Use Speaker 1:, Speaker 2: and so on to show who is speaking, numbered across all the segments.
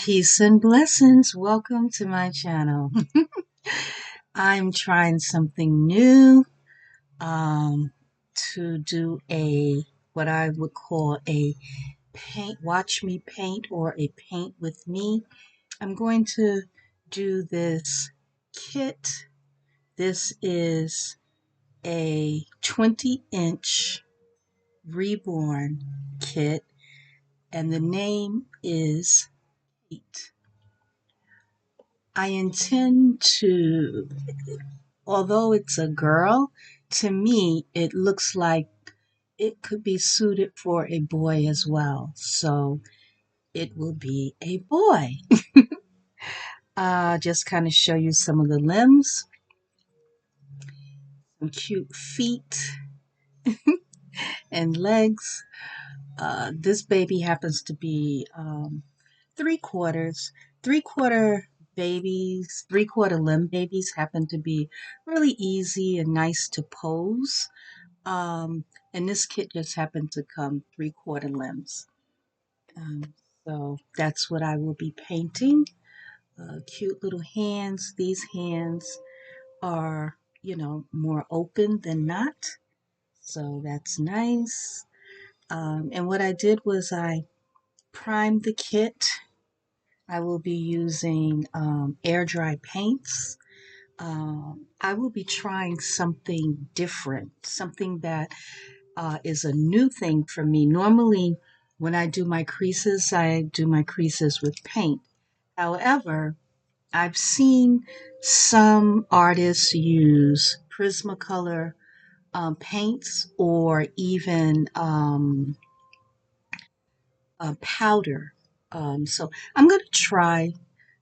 Speaker 1: Peace and blessings. Welcome to my channel. I'm trying something new um, to do a what I would call a watch me paint or a paint with me. I'm going to do this kit. This is a 20-inch Reborn kit, and the name is Heat. I intend to, although it's a girl, to me, it looks like it could be suited for a boy as well. So it will be a boy. Just kind of show you some of the limbs, some cute feet and legs. This baby happens to be three quarters. Three-quarter babies, three-quarter limb babies happen to be really easy and nice to pose. Um, and this kit just happened to come three-quarter limbs. Um, so that's what I will be painting. Cute little hands. These hands are, more open than not. So that's nice. And what I did was I primed the kit. I will be using air dry paints. I will be trying something different, something that is a new thing for me. Normally, when I do my creases with paint. However, I've seen some artists use Prismacolor paints or even powder. So I'm going to try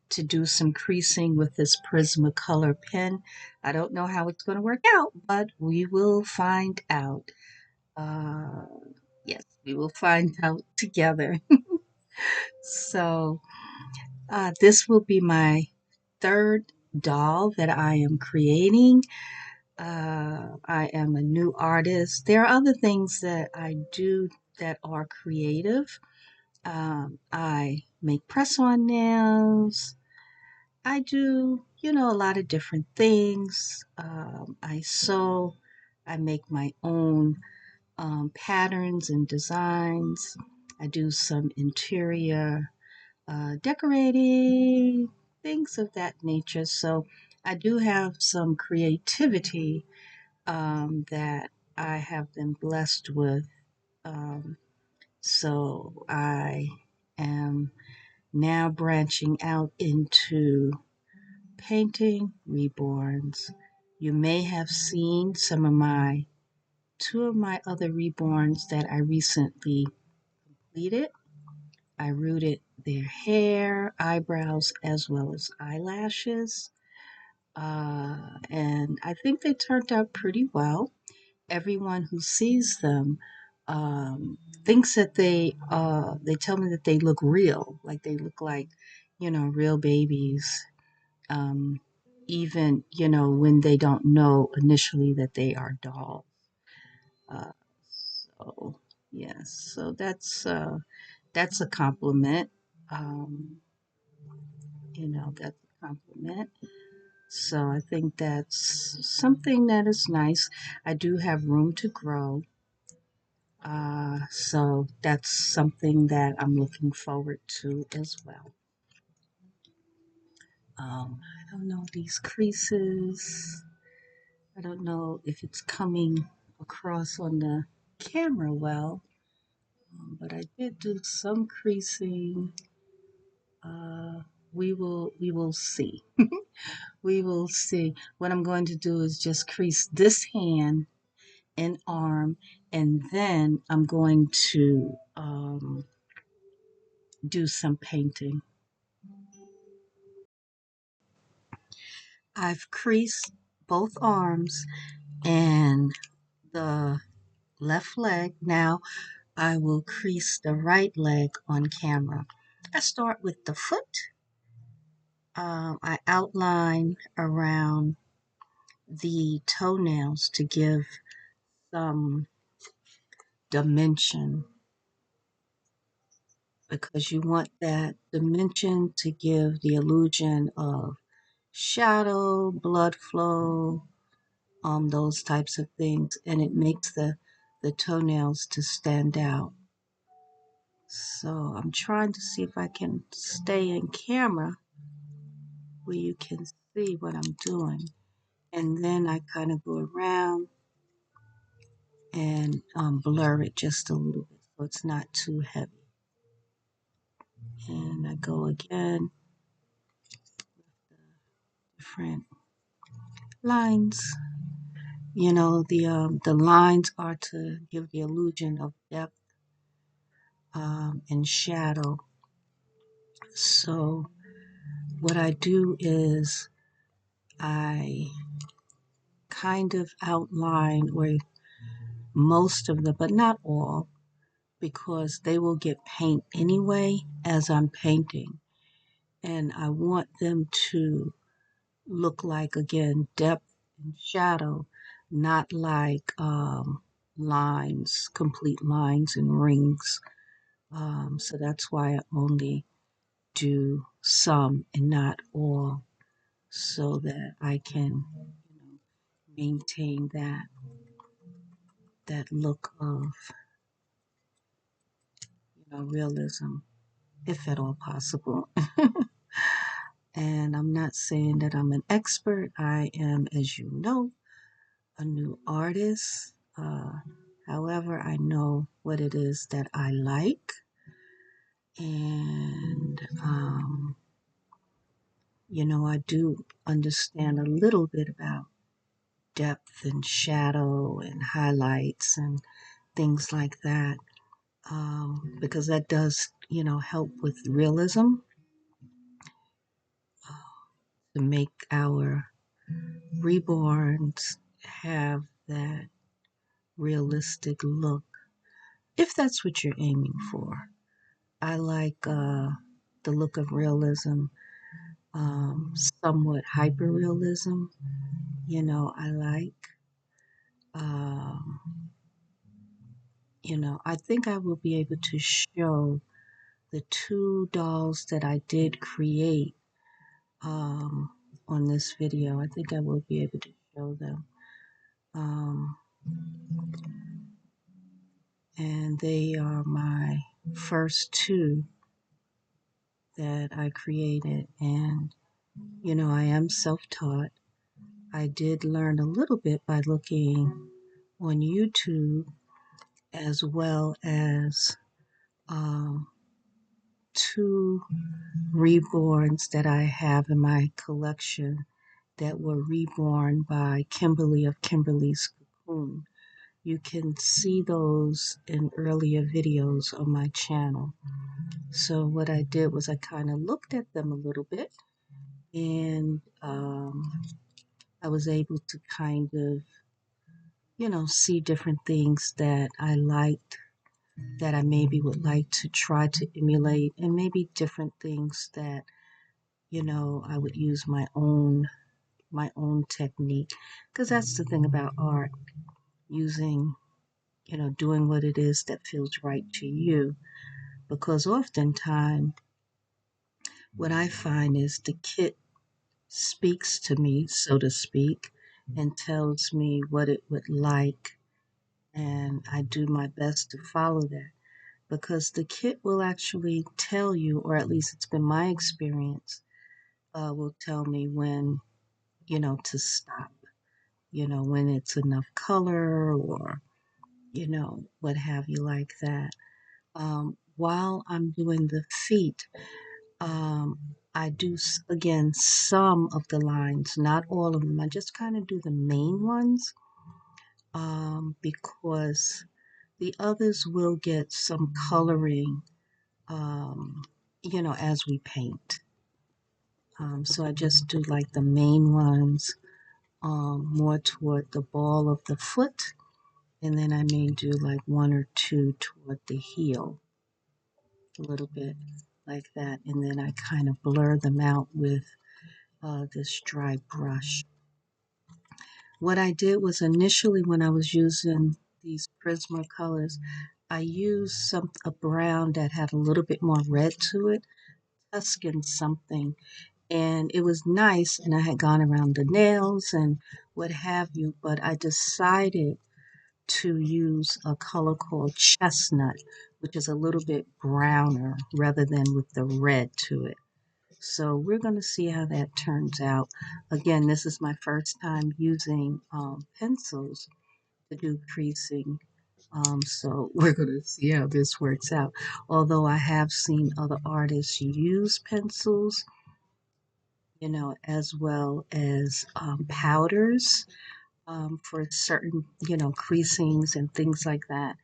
Speaker 1: to do some creasing with this Prismacolor pen. I don't know how it's going to work out, but we will find out. Uh, yes, we will find out together. So, this will be my third doll that I am creating. I am a new artist. There are other things that I do that are creative. I make press on nails. I do, a lot of different things. I sew. I make my own patterns and designs. I do some interior decorating, things of that nature. So I do have some creativity that I have been blessed with. Um, so I am now branching out into painting reborns. You may have seen two of my other reborns that I recently completed. I rooted their hair, eyebrows, as well as eyelashes. And I think they turned out pretty well. Everyone who sees them thinks that they tell me that they look real, like they look like, real babies. Um, even, when they don't know initially that they are dolls. Uh, so, yes, so that's a compliment. Um, that's a compliment. So I think that's something that is nice. I do have room to grow. So that's something that I'm looking forward to as well. I don't know these creases. I don't know if it's coming across on the camera well, but I did do some creasing. Uh, we will see. We will see. What I'm going to do is just crease this hand and arm, and then I'm going to do some painting. I've creased both arms and the left leg. Now I will crease the right leg on camera. I start with the foot. I outline around the toenails to give some dimension because you want that dimension to give the illusion of shadow, blood flow, those types of things, and it makes the toenails to stand out. So I'm trying to see if I can stay in camera where you can see what I'm doing. And then I kind of go around and blur it just a little bit so it's not too heavy. And I go again, different lines. The lines are to give the illusion of depth and shadow. So what I do is I kind of outline where most of them, but not all, because they will get paint anyway as I'm painting. And I want them to look like, again, depth and shadow, not like lines, complete lines and rings. So that's why I only do some and not all, so that I can maintain that look of realism, if at all possible. And I'm not saying that I'm an expert. I am, as you know, a new artist. However, I know what it is that I like. And, I do understand a little bit about depth and shadow and highlights and things like that. Because that does, help with realism, to make our reborns have that realistic look, if that's what you're aiming for. I like the look of realism, somewhat hyper realism. I like, um, I think I will be able to show the two dolls that I did create um, on this video. I think I will be able to show them. Um, and they are my first two that I created. And, I am self taught. I did learn a little bit by looking on YouTube, as well as um, two reborns that I have in my collection that were reborn by Kimberly of Kimberly's Cocoon. You can see those in earlier videos on my channel. So what I did was I kind of looked at them a little bit, and I was able to kind of, see different things that I liked, that I maybe would like to try to emulate, and maybe different things that, I would use my own technique. Because that's the thing about art, using, doing what it is that feels right to you. Because oftentimes, what I find is the kit speaks to me, so to speak, and tells me what it would like, and I do my best to follow that, because the kit will actually tell you, or at least it's been my experience, will tell me when, to stop, when it's enough color, or, what have you, like that. While I'm doing the feet, I do, again, some of the lines, not all of them. I just kind of do the main ones, because the others will get some coloring, um, as we paint. So I just do like the main ones, more toward the ball of the foot, and then I may do like one or two toward the heel, a little bit like that, and then I kind of blur them out with this dry brush. What I did was, initially when I was using these Prisma colors, I used a brown that had a little bit more red to it, Tuscan something, and it was nice. And I had gone around the nails and what have you, but I decided to use a color called chestnut, which is a little bit browner rather than with the red to it. So we're going to see how that turns out. Again, this is my first time using pencils to do creasing. So we're going to see how this works out. Although I have seen other artists use pencils, as well as powders for certain, creasings and things like that.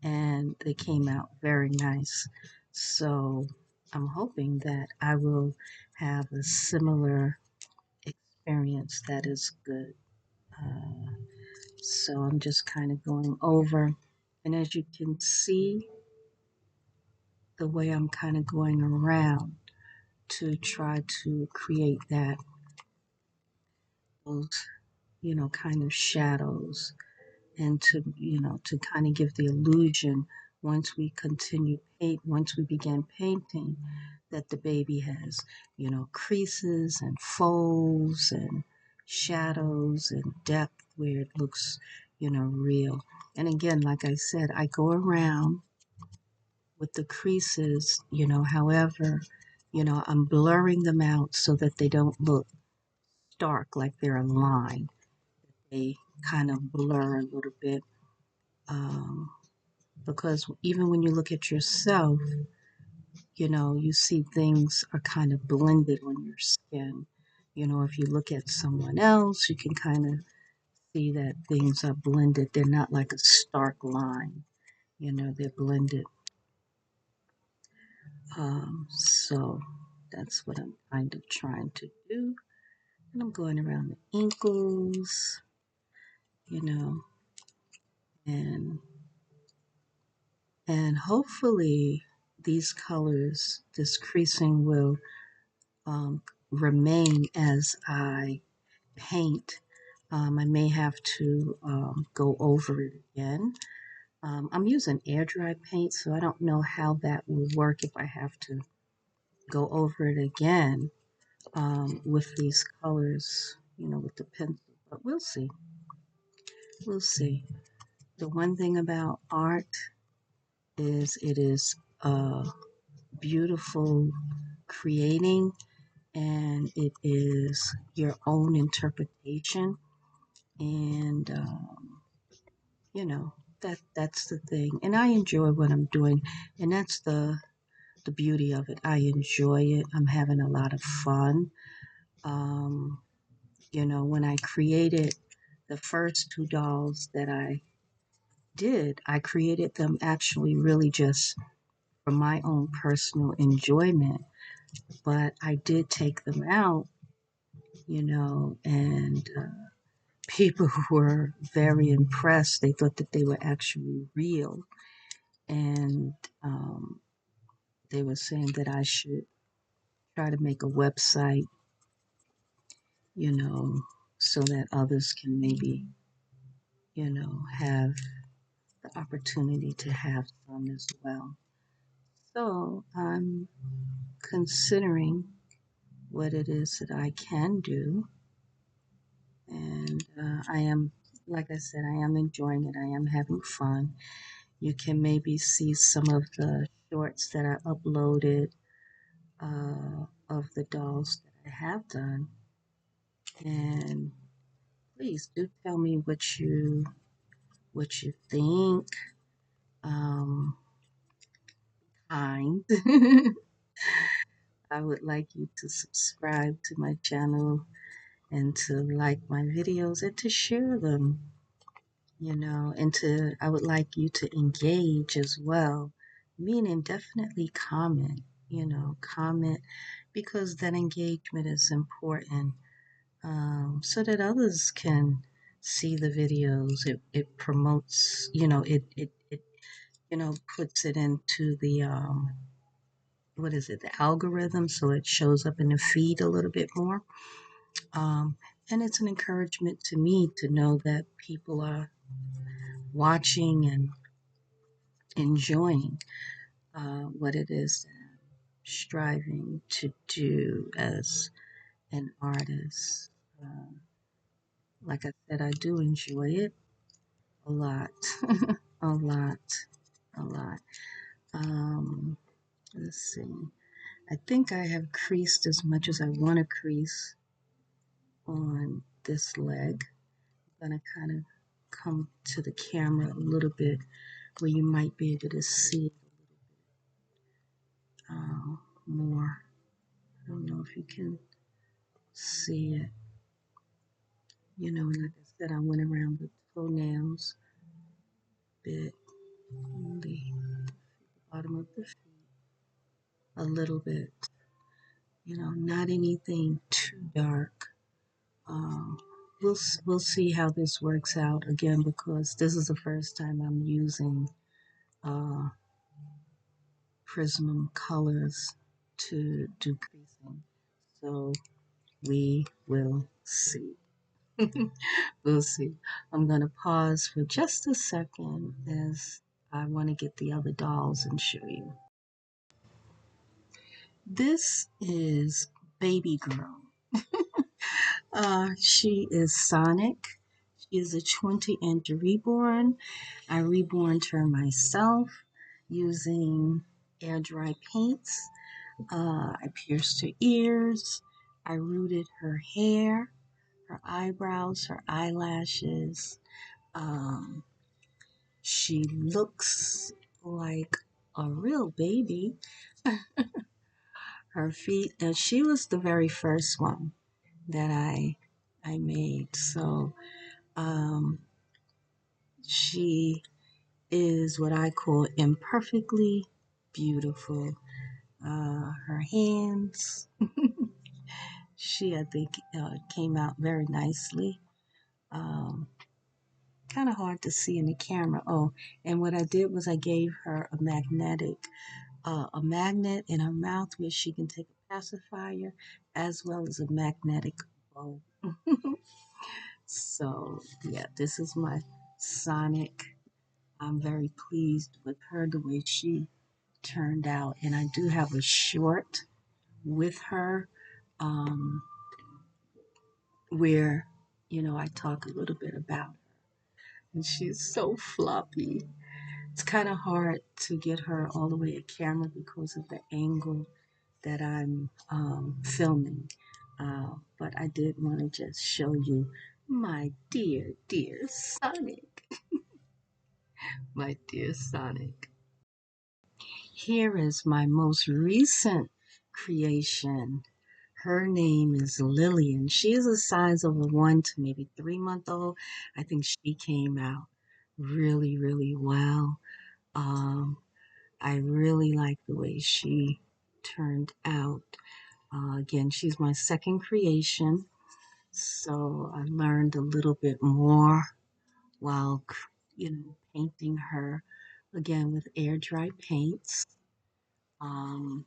Speaker 1: And they came out very nice. So I'm hoping that I will have a similar experience that is good. Uh, so I'm just kind of going over, and as you can see, the way I'm kind of going around to try to create those, kind of shadows, and to kind of give the illusion once we begin painting, that the baby has, creases and folds and shadows and depth where it looks, real. And again, like I said, I go around with the creases, however, I'm blurring them out so that they don't look stark like they're a line. They kind of blur a little bit. Um, because even when you look at yourself, you see things are kind of blended on your skin. If you look at someone else, you can kind of see that things are blended. They're not like a stark line, they're blended. So that's what I'm kind of trying to do. And I'm going around the ankles, you know, and and hopefully these colors, this creasing will remain as I paint. I may have to go over it again. I'm using air dry paint, so I don't know how that will work if I have to go over it again with these colors, with the pencil. But we'll see. We'll see. The one thing about art is it is beautiful creating, and it is your own interpretation. And you know that's the thing. And I enjoy what I'm doing, and that's the beauty of it. I enjoy it. I'm having a lot of fun. Um, when I created the first two dolls that I did, I created them actually really just for my own personal enjoyment. But I did take them out, and people were very impressed. They thought that they were actually real. And they were saying that I should try to make a website, you know, so that others can maybe, have the opportunity to have some as well. So I'm considering what it is that I can do. And I am, like I said, I am enjoying it. I am having fun. You can maybe see some of the shorts that I uploaded of the dolls that I have done. And please do tell me what you think. Um, kind. I would like you to subscribe to my channel and to like my videos and to share them, and I would like you to engage as well, meaning definitely comment, comment, because that engagement is important, so that others can see the videos. It promotes, puts it into the, what is it, the algorithm, so it shows up in the feed a little bit more. Um, and it's an encouragement to me to know that people are watching and enjoying what it is that I'm striving to do as an artist. Um, like I said, I do enjoy it a lot, a lot, a lot. Um, let's see. I think I have creased as much as I want to crease on this leg. I'm going to kind of come to the camera a little bit where you might be able to see more. I don't know if you can see it. You know, and like I said, I went around the toenails a bit on the bottom of the feet a little bit. You know, not anything too dark. Um, we'll see how this works out again because this is the first time I'm using uh, Prism colors to do creasing. So we will see. We'll see. I'm going to pause for just a second as I want to get the other dolls and show you. This is Baby Girl. She is Sonic. She is a 20-inch reborn. I reborned her myself using air dry paints. I pierced her ears. I rooted her hair, her eyebrows, her eyelashes. Um, she looks like a real baby. Her feet, and she was the very first one that I made. So um, she is what I call imperfectly beautiful. Her hands, she I think came out very nicely. Um, Kind of hard to see in the camera. Oh, and what I did was I gave her a magnet in her mouth where she can take a pacifier, as well as a magnetic bow. So yeah, this is my Sonic. I'm very pleased with her the way she turned out, and I do have a short with her um, where I talk a little bit about her, and she's so floppy. It's kind of hard to get her all the way at camera because of the angle that I'm filming. But I did want to just show you my dear, dear Sonic. My dear Sonic. Here is my most recent creation. Her name is Lillian. She is a size of a 1 to maybe 3 month old. I think she came out really, really well. Um, I really like the way she turned out. Again, she's my second creation. So I learned a little bit more while, painting her again with air dry paints. Um,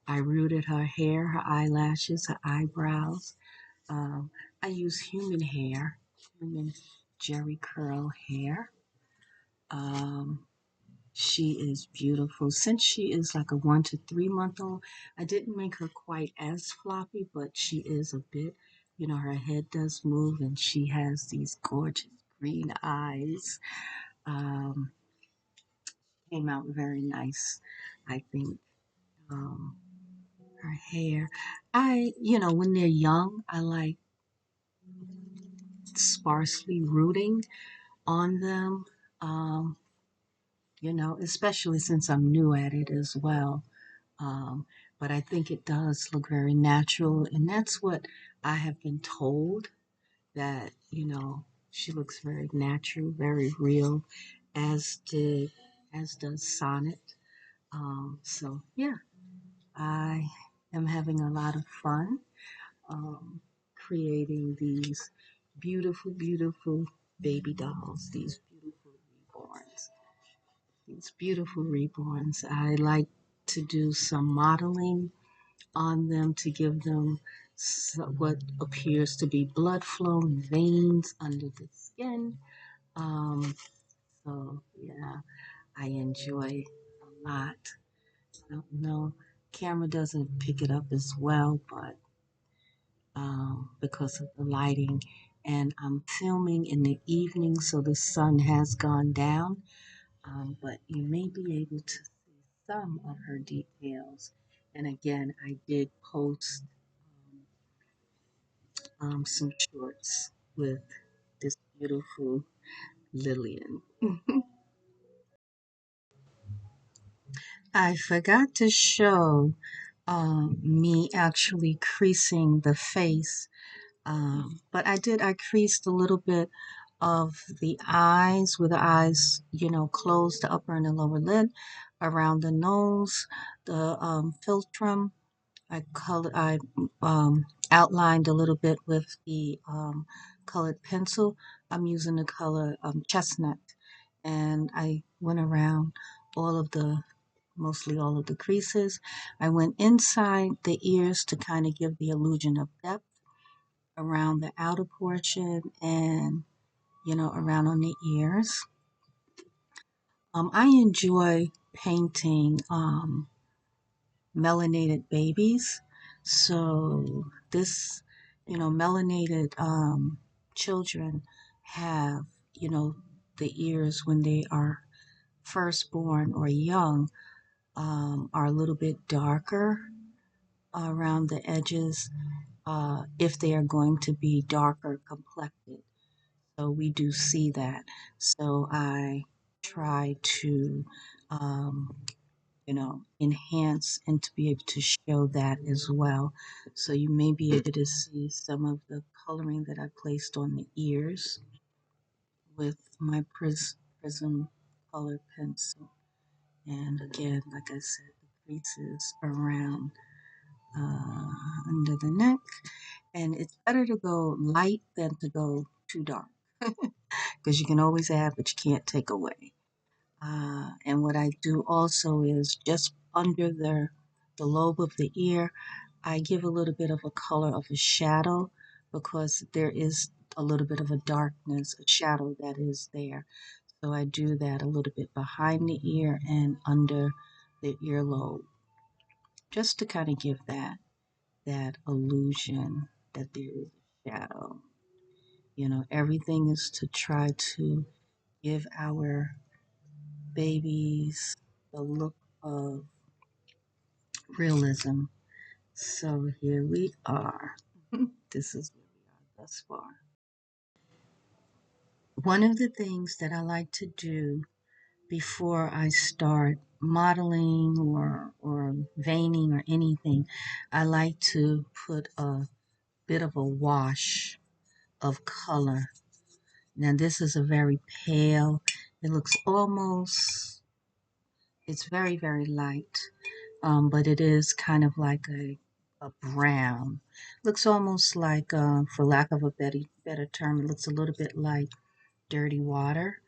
Speaker 1: I rooted her hair, her eyelashes, her eyebrows. Um, I use human hair, human Jerry curl hair. Um, she is beautiful. Since she is like a 1 to 3 month old, I didn't make her quite as floppy, but she is a bit, her head does move and she has these gorgeous green eyes. Um, Came out very nice, I think. Um, Her hair. When they're young, I like sparsely rooting on them, um, especially since I'm new at it as well. Um, but I think it does look very natural, and that's what I have been told that, she looks very natural, very real, as did as does Sonnet. So yeah, I am having a lot of fun um, creating these beautiful, beautiful baby dolls, these beautiful reborns. These beautiful reborns. I like to do some modeling on them to give them what appears to be blood flow and veins under the skin. Um, so, yeah, I enjoy a lot. I don't know, camera doesn't pick it up as well, but because of the lighting, and I'm filming in the evening, so the sun has gone down. But you may be able to see some of her details. And again, I did post some shorts with this beautiful Lillian. I forgot to show me actually creasing the face, but I did. I creased a little bit of the eyes, where the eyes, closed, the upper and the lower lid, around the nose, the philtrum. I outlined a little bit with the colored pencil. I'm using the color chestnut, and I went around all of the mostly all of the creases. I went inside the ears to kind of give the illusion of depth around the outer portion and around on the ears. I enjoy painting melanated babies. So this, melanated children have, you know, the ears when they are first born or young are a little bit darker around the edges if they are going to be darker complected. So we do see that. So I try to um, enhance and to be able to show that as well. So you may be able to see some of the coloring that I placed on the ears with my prism color pencil. And again, like I said, the creases around under the neck. And it's better to go light than to go too dark because you can always add, but you can't take away. And what I do also is just under the lobe of the ear, I give a little bit of a color of a shadow because there is a little bit of a darkness, a shadow that is there. So I do that a little bit behind the ear and under the earlobe, just to kind of give that illusion that there is a shadow. Everything is to try to give our babies the look of realism. So here we are. This is where we are thus far. One of the things that I like to do before I start modeling or veining or anything, I like to put a bit of a wash of color. Now this is a very pale, it looks almost, it's very, very light. But it is kind of like a brown. Looks almost like, for lack of a better term, it looks a little bit like dirty water.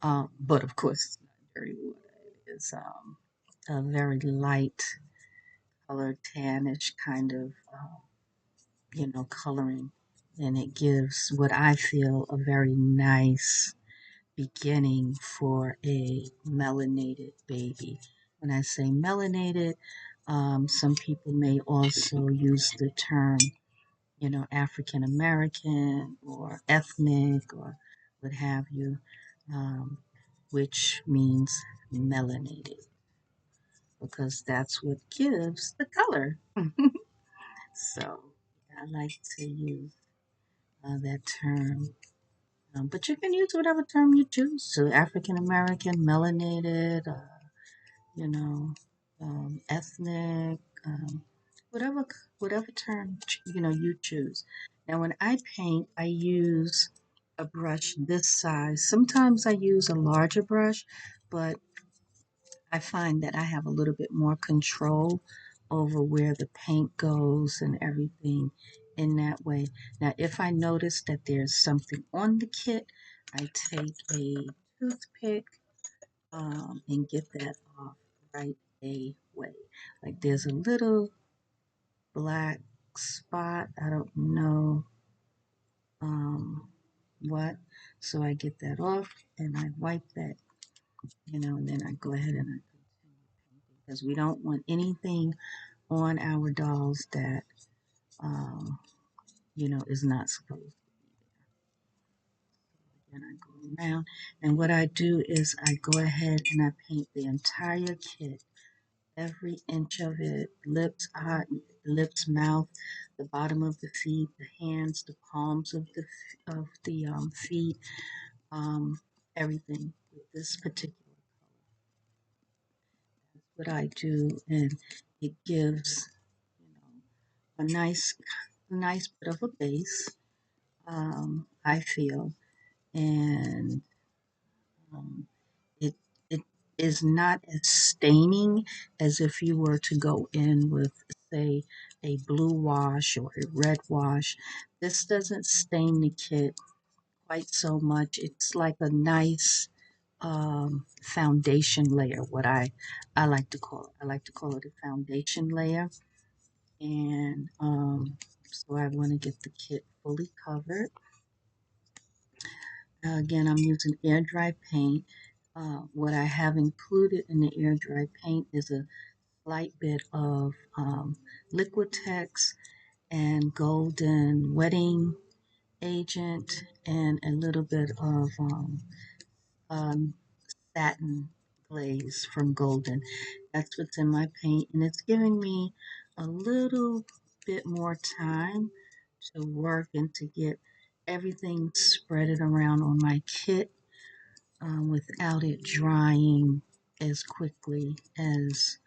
Speaker 1: But of course, it's not dirty water. It is a very light colored tannish kind of, coloring. And it gives what I feel a very nice beginning for a melanated baby. When I say melanated, some people may also use the term, African American or ethnic or what have you, um, which means melanated because that's what gives the color. So I like to use that term. But you can use whatever term you choose. So African American, melanated, you know, ethnic, whatever whatever term you choose. Now, when I paint, I use a brush this size. Sometimes I use a larger brush, but I find that I have a little bit more control over where the paint goes and everything in that way. Now, if I notice that there's something on the kit, I take a toothpick and get that off right away. Like there's a little black spot. I don't know um, what. So I get that off and I wipe that and then I go ahead and I continue painting because we don't want anything on our dolls that, um, is not supposed. And I go around, and what I do is I go ahead and I paint the entire kit, every inch of it, mouth, the bottom of the feet, the hands, the palms of the feet, um, everything with this particular what I do, and it gives a nice bit of a base. I feel, and um, it it is not as staining as if you were to go in with, say, a blue wash or a red wash. This doesn't stain the kit quite so much. It's like a nice foundation layer, what I like to call it. I like to call it a foundation layer. And so I want to get the kit fully covered. Again, I'm using air dry paint. What I have included in the air dry paint is a slight bit of Liquitex and golden wetting agent and a little bit of um, satin glaze from Golden. That's what's in my paint, and it's giving me a little bit more time to work and to get everything spreaded around on my kit without it drying as quickly as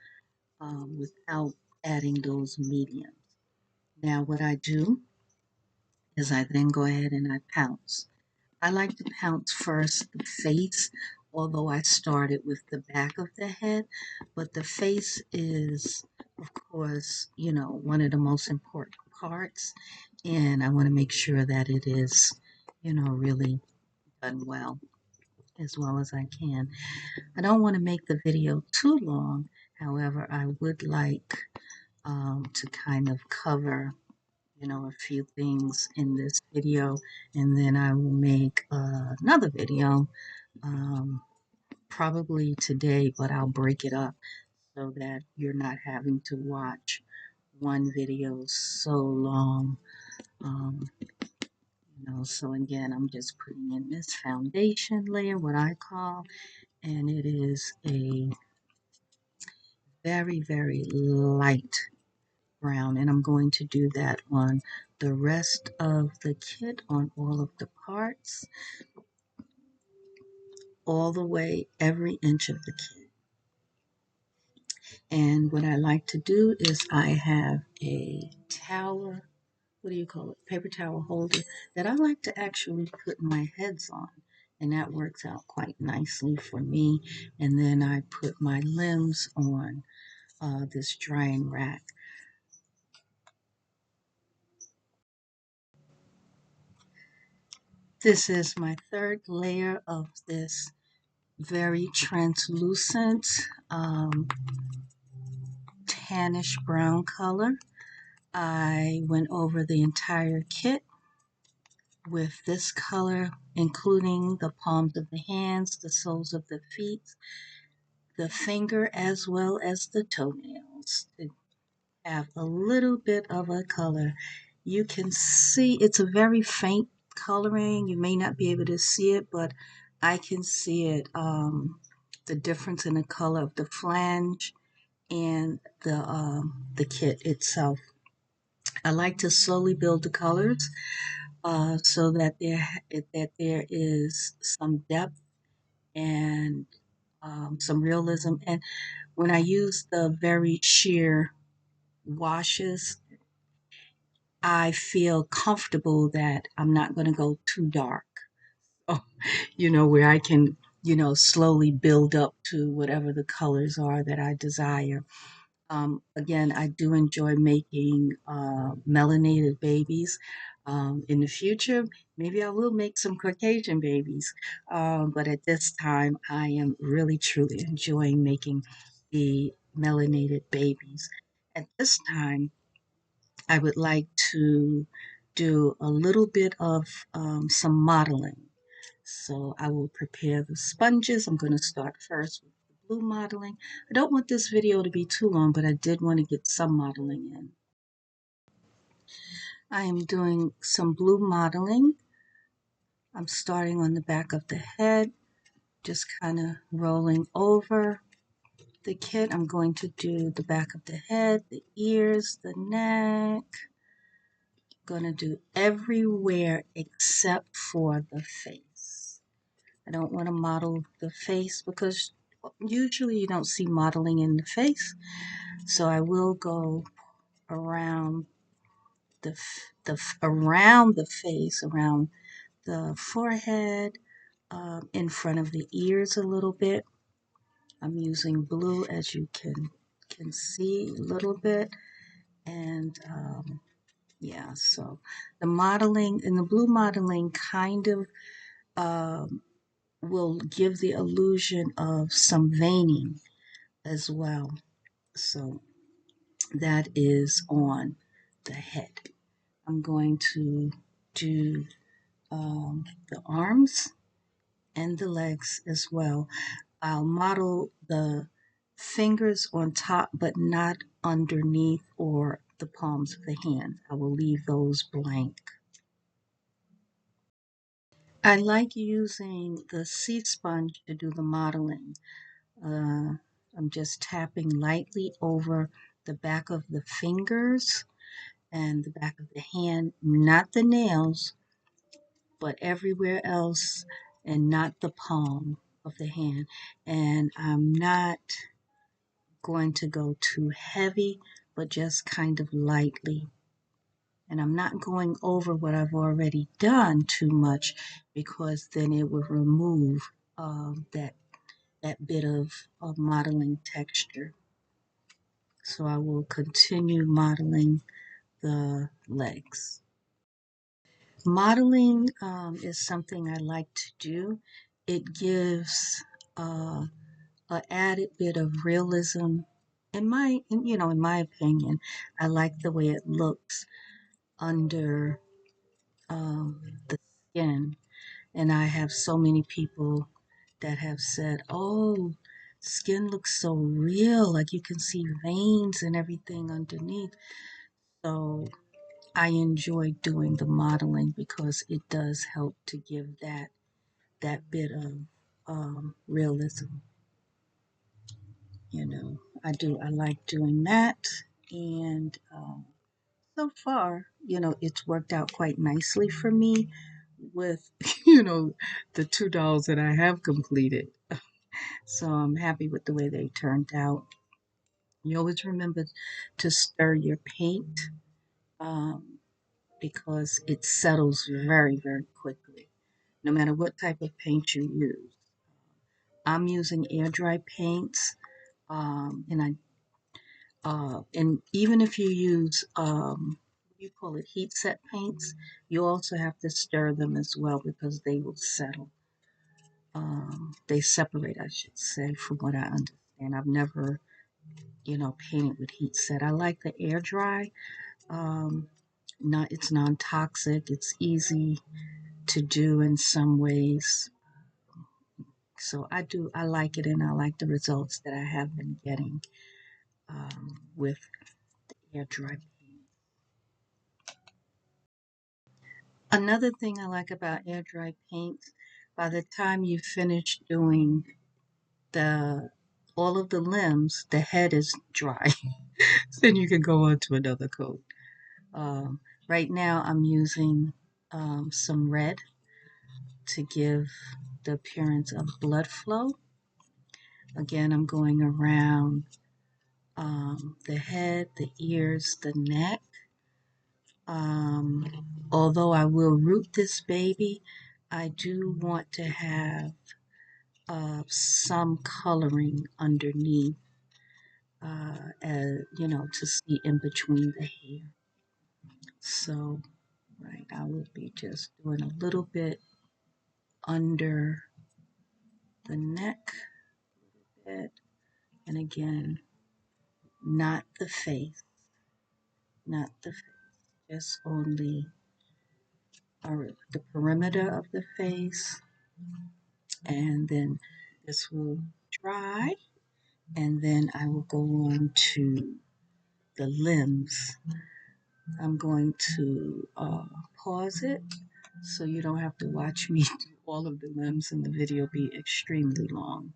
Speaker 1: without adding those mediums. Now, what I do is I then go ahead and I pounce. I like to pounce first the face, although I started with the back of the head, but the face is, of course, one of the most important parts, and I want to make sure that it is, really done well as I can. I don't want to make the video too long, however, I would like to kind of cover a few things in this video, and then I will make another video probably today, but I'll break it up so that you're not having to watch one video so long. So again, I'm just putting in this foundation layer, what I call, and it is a very, very light brown, and I'm going to do that on the rest of the kit, on all of the parts, all the way, every inch of the kit. And what I like to do is I have a towel, what do you call it, paper towel holder that I like to actually put my heads on. And that works out quite nicely for me. And then I put my limbs on this drying rack. This is my third layer of this very translucent tannish brown color. I went over the entire kit with this color, including the palms of the hands, the soles of the feet, the finger, as well as the toenails, to have a little bit of a color. You can see it's a very faint coloring. You may not be able to see it, but I can see it, the difference in the color of the flange and the kit itself. I like to slowly build the colors so that there is some depth and some realism. And when I use the very sheer washes, I feel comfortable that I'm not going to go too dark. Oh, where I can, slowly build up to whatever the colors are that I desire. Again, I do enjoy making melanated babies. In the future, maybe I will make some Caucasian babies. But at this time, I am really, truly enjoying making the melanated babies. At this time, I would like to do a little bit of some modeling. So I will prepare the sponges. I'm going to start first with the blue modeling. I don't want this video to be too long, but I did want to get some modeling in. I am doing some blue modeling. I'm starting on the back of the head, just kind of rolling over the kit. I'm going to do the back of the head, the ears, the neck. I'm going to do everywhere except for the face. I don't want to model the face because usually you don't see modeling in the face. So I will go around around the face, around the forehead, in front of the ears a little bit. I'm using blue, as you can see a little bit, and yeah. So the modeling and the blue modeling kind of will give the illusion of some veining as well. So that is on the head. I'm going to do the arms and the legs as well. I'll model the fingers on top, but not underneath or the palms of the hand. I will leave those blank. I like using the sea sponge to do the modeling. I'm just tapping lightly over the back of the fingers and the back of the hand, not the nails, but everywhere else, and not the palm of the hand. And I'm not going to go too heavy, but just kind of lightly. And I'm not going over what I've already done too much because then it will remove that bit of modeling texture. So I will continue modeling the legs. Modeling is something I like to do. It gives an added bit of realism. In my opinion, I like the way it looks under the skin. And I have so many people that have said, "Oh, skin looks so real, like you can see veins and everything underneath." So I enjoy doing the modeling because it does help to give that bit of realism. I do. I like doing that, and so far, it's worked out quite nicely for me with the two dolls that I have completed. So I'm happy with the way they turned out. You always remember to stir your paint um, because it settles very, very quickly, no matter what type of paint you use. I'm using air dry paints, and even if you use what do you call it, heat set paints, you also have to stir them as well because they will settle. They separate, I should say, from what I understand. I've never, painted with heat set. I like the air dry. Um, Not, it's non-toxic. It's easy to do in some ways. So I like it, and I like the results that I have been getting with air dry paint. Another thing I like about air dry paints, by the time you finish doing the all of the limbs, the head is dry. Then you can go on to another coat. Um, right now, I'm using some red to give the appearance of blood flow. Again, I'm going around the head, the ears, the neck. Although I will root this baby, I do want to have some coloring underneath, to see in between the hair. So, right, I will be just doing a little bit under the neck, bit, and again, not the face, not the face, just only the perimeter of the face, And then this will dry, and then I will go on to the limbs. I'm going to pause it so you don't have to watch me do all of the limbs and the video be extremely long.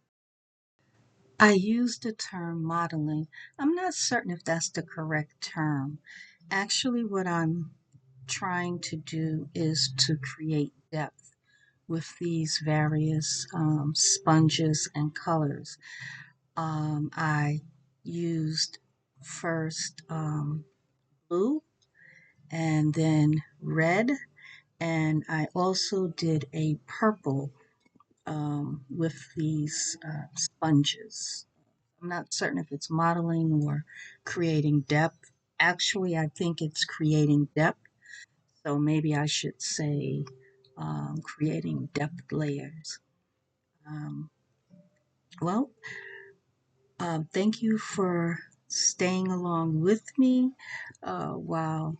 Speaker 1: I use the term modeling. I'm not certain if that's the correct term. Actually, what I'm trying to do is to create depth with these various sponges and colors. I used first blue and then red, and I also did a purple with these sponges. I'm not certain if it's modeling or creating depth. Actually, I think it's creating depth. So maybe I should say creating depth layers. Um, well, thank you for staying along with me while,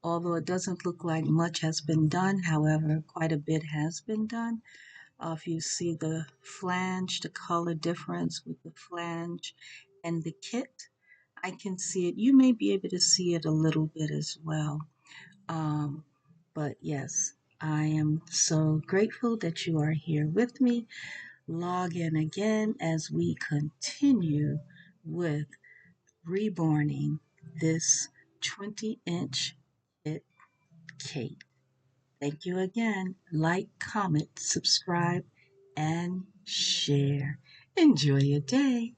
Speaker 1: although it doesn't look like much has been done, however, quite a bit has been done. If you see the flange, the color difference with the flange and the kit, I can see it. You may be able to see it a little bit as well. Um, but yes, I am so grateful that you are here with me. Log in again as we continue with reborning this 20-inch kit cake. Thank you again. Like, comment, subscribe, and share. Enjoy your day.